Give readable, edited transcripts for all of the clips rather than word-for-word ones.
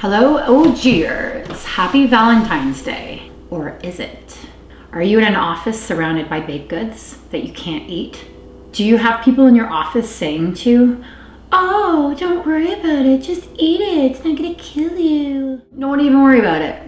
Hello, OGers. Happy Valentine's Day. Or is it? Are you in an office surrounded by baked goods that you can't eat? Do you have people in your office saying to you, "Oh, don't worry about it, just eat it, it's not gonna kill you"? Don't even worry about it.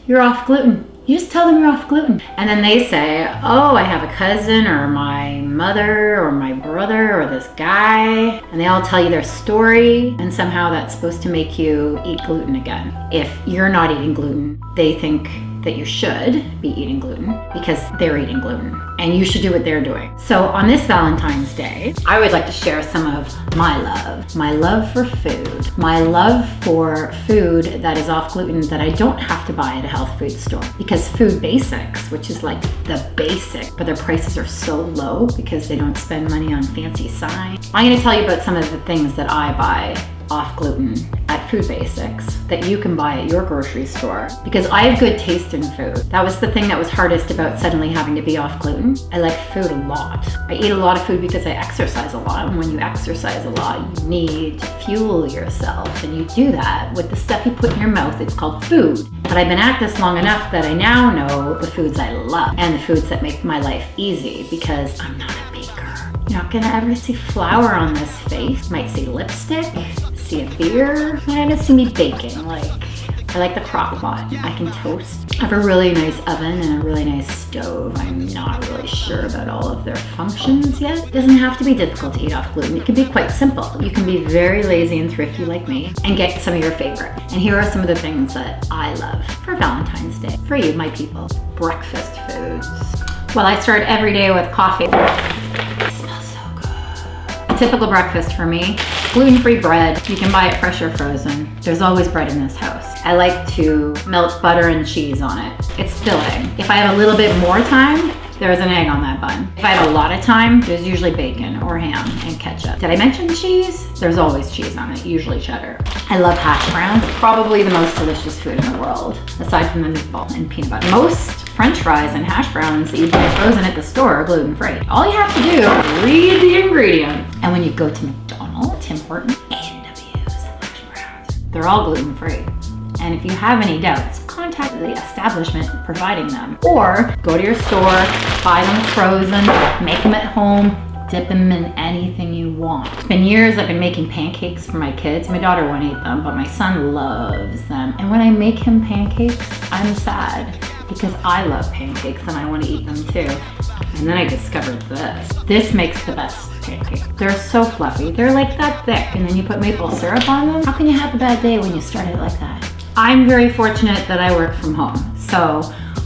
You're off gluten. You just tell them you're off gluten. And then they say, "Oh, I have a cousin or my mother or my brother or this guy." And they all tell you their story. And somehow that's supposed to make you eat gluten again. If you're not eating gluten, they think that you should be eating gluten because they're eating gluten. And you should do what they're doing. So on this Valentine's Day, I would like to share some of my love for food, my love for food that is off gluten that I don't have to buy at a health food store. Because Food Basics, which is like the basic, but their prices are so low because they don't spend money on fancy signs. I'm gonna tell you about some of the things that I buy off gluten at Food Basics that you can buy at your grocery store, because I have good taste in food. That was the thing that was hardest about suddenly having to be off gluten. I like food a lot. I eat a lot of food because I exercise a lot, and when you exercise a lot, you need to fuel yourself, and you do that with the stuff you put in your mouth. It's called food. But I've been at this long enough that I now know the foods I love and the foods that make my life easy, because I'm not a baker. You're not gonna ever see flour on this face. You might see lipstick, see a beer. You're not gonna see me baking. I like the crock pot. I can toast. I have a really nice oven and a really nice stove. I'm not really sure about all of their functions yet. It doesn't have to be difficult to eat off gluten. It can be quite simple. You can be very lazy and thrifty like me and get some of your favorite. And here are some of the things that I love for Valentine's Day. For you, my people. Breakfast foods. Well, I start every day with coffee. It smells so good. A typical breakfast for me. Gluten-free bread. You can buy it fresh or frozen. There's always bread in this house. I like to melt butter and cheese on it. It's filling. If I have a little bit more time, there's an egg on that bun. If I have a lot of time, there's usually bacon or ham and ketchup. Did I mention cheese? There's always cheese on it, usually cheddar. I love hash browns. Probably the most delicious food in the world, aside from the meatball and peanut butter. Most French fries and hash browns that you buy frozen at the store are gluten-free. All you have to do is read the ingredient. And when you go to McDonald's, Tim Hortons, A&W's, and hash browns, they're all gluten-free. And if you have any doubts, contact the establishment providing them. Or go to your store, buy them frozen, make them at home, dip them in anything you want. It's been years I've been making pancakes for my kids. My daughter won't eat them, but my son loves them. And when I make him pancakes, I'm sad because I love pancakes and I want to eat them too. And then I discovered this. This makes the best pancake. They're so fluffy. They're like that thick, and then you put maple syrup on them. How can you have a bad day when you start it like that? I'm very fortunate that I work from home, so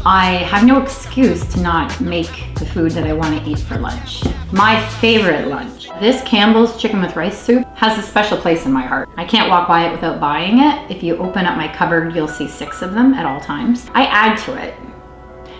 I have no excuse to not make the food that I want to eat for lunch. My favorite lunch. This Campbell's chicken with rice soup has a special place in my heart. I can't walk by it without buying it. If you open up my cupboard, you'll see 6 of them at all times. I add to it.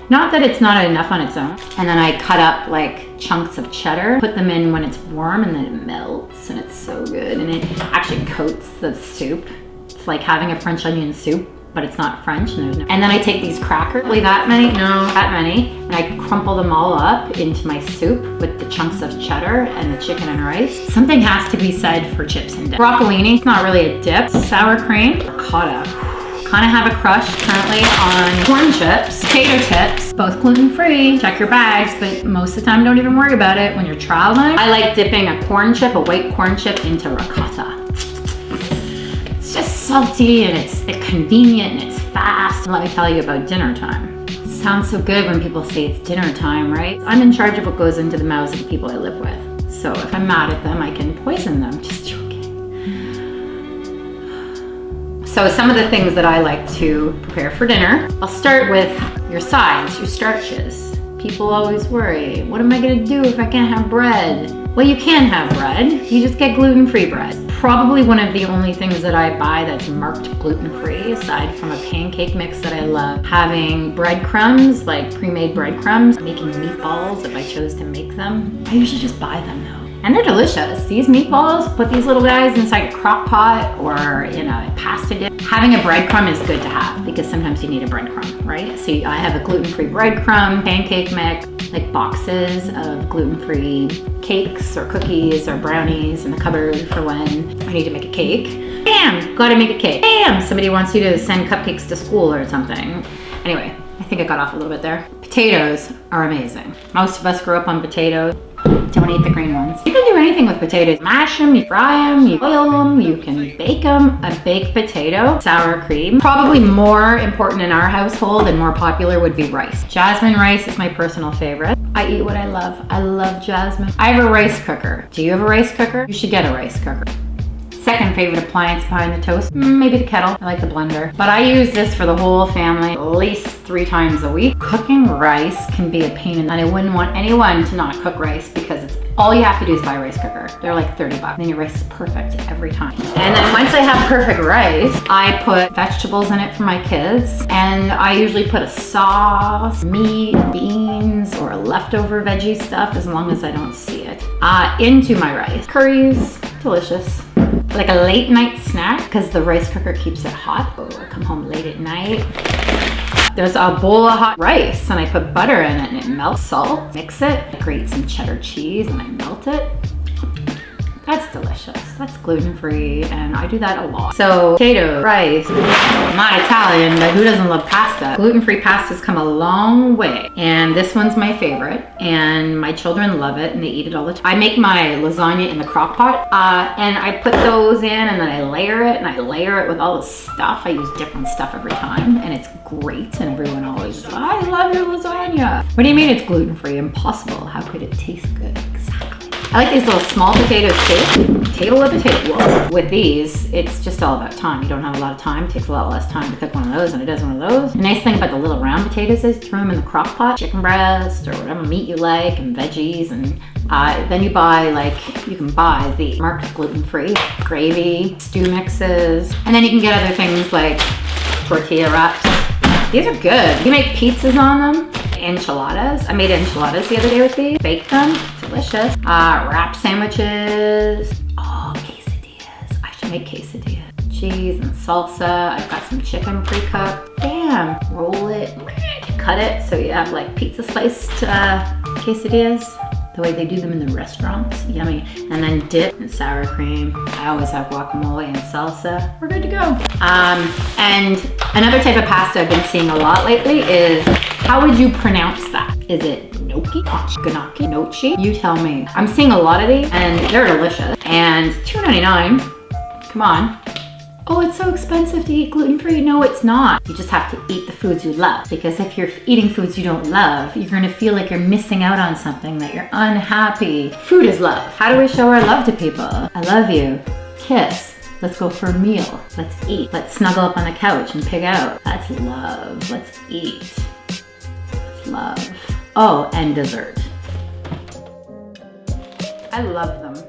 Not that it's not enough on its own. And then I cut up like chunks of cheddar, put them in when it's warm, and then it melts, and it's so good. And it actually coats the soup. It's like having a French onion soup, but it's not French. And then I take these crackers, that many, and I crumple them all up into my soup with the chunks of cheddar and the chicken and rice. Something has to be said for chips and dip. Broccolini, it's not really a dip. Sour cream, ricotta. Kind of have a crush currently on corn chips, potato chips, both gluten-free. Check your bags, but most of the time don't even worry about it when you're traveling. I like dipping a corn chip, a white corn chip, into ricotta. It's just salty and it's convenient and it's fast. Let me tell you about dinner time. It sounds so good when people say it's dinner time, right? I'm in charge of what goes into the mouths of the people I live with. So if I'm mad at them, I can poison them. Just joking. So some of the things that I like to prepare for dinner, I'll start with your sides, your starches. People always worry, what am I gonna do if I can't have bread? Well, you can have bread. You just get gluten-free bread. Probably one of the only things that I buy that's marked gluten-free, aside from a pancake mix that I love. Having breadcrumbs, like pre-made breadcrumbs, making meatballs if I chose to make them. I usually just buy them though. And they're delicious. These meatballs, put these little guys inside a crock pot or in a pasta dish. Having a breadcrumb is good to have because sometimes you need a breadcrumb, right? So I have a gluten-free breadcrumb, pancake mix, like boxes of gluten-free cakes or cookies or brownies in the cupboard for when I need to make a cake. Bam, gotta make a cake. Bam, somebody wants you to send cupcakes to school or something. Anyway, I think I got off a little bit there. Potatoes are amazing. Most of us grew up on potatoes. Don't eat the green ones. You can do anything with potatoes. Mash them, you fry them, you oil them, you can bake them. A baked potato, sour cream. Probably more important in our household and more popular would be rice. Jasmine rice is my personal favorite. I eat what I love. I love jasmine. I have a rice cooker. Do you have a rice cooker? You should get a rice cooker. Second favorite appliance behind the toast, maybe the kettle. I like the blender. But I use this for the whole family at least 3 times a week. Cooking rice can be a pain, and I wouldn't want anyone to not cook rice because it's all you have to do is buy a rice cooker. They're like 30 bucks. And then your rice is perfect every time. And then once I have perfect rice, I put vegetables in it for my kids. And I usually put a sauce, meat, beans, or leftover veggie stuff as long as I don't see it, into my rice. Curries, delicious. Like a late night snack because the rice cooker keeps it hot. Oh, I come home late at night. There's a bowl of hot rice and I put butter in it and it melts. Salt, mix it. I grate some cheddar cheese and I melt it. That's delicious. That's gluten-free and I do that a lot. So potato, rice. I'm not Italian, but who doesn't love pasta? Gluten-free pasta's come a long way. And this one's my favorite and my children love it and they eat it all the time. I make my lasagna in the crock pot and I put those in and then I layer it and I layer it with all the stuff. I use different stuff every time and it's great and everyone always says, I love your lasagna. What do you mean it's gluten-free? Impossible. How could it taste good? Exactly. I like these little small potatoes too. Table of potato. Whoa. With these, it's just all about time. You don't have a lot of time. It takes a lot less time to cook one of those than it does one of those. The nice thing about the little round potatoes is throw them in the crock pot, chicken breast or whatever meat you like and veggies. And then you buy you can buy the marked gluten-free gravy, stew mixes. And then you can get other things like tortilla wraps. These are good. You make pizzas on them. Enchiladas. I made enchiladas the other day with these. Baked them. Delicious. Wrap sandwiches. Oh, quesadillas. I should make quesadillas. Cheese and salsa. I've got some chicken pre-cooked. Bam. Roll it. Cut it so you have like pizza sliced quesadillas. The way they do them in the restaurants. Yummy. And then dip in sour cream. I always have guacamole and salsa. We're good to go. And another type of pasta I've been seeing a lot lately is, how would you pronounce that? Is it gnocchi? Gnocchi? Gnocchi? You tell me. I'm seeing a lot of these and they're delicious. And $2.99, come on. Oh, it's so expensive to eat gluten-free. No, it's not. You just have to eat the foods you love. Because if you're eating foods you don't love, you're gonna feel like you're missing out on something, that you're unhappy. Food is love. How do we show our love to people? I love you. Kiss. Let's go for a meal. Let's eat. Let's snuggle up on the couch and pig out. That's love. Let's eat. That's love. Oh, and dessert. I love them.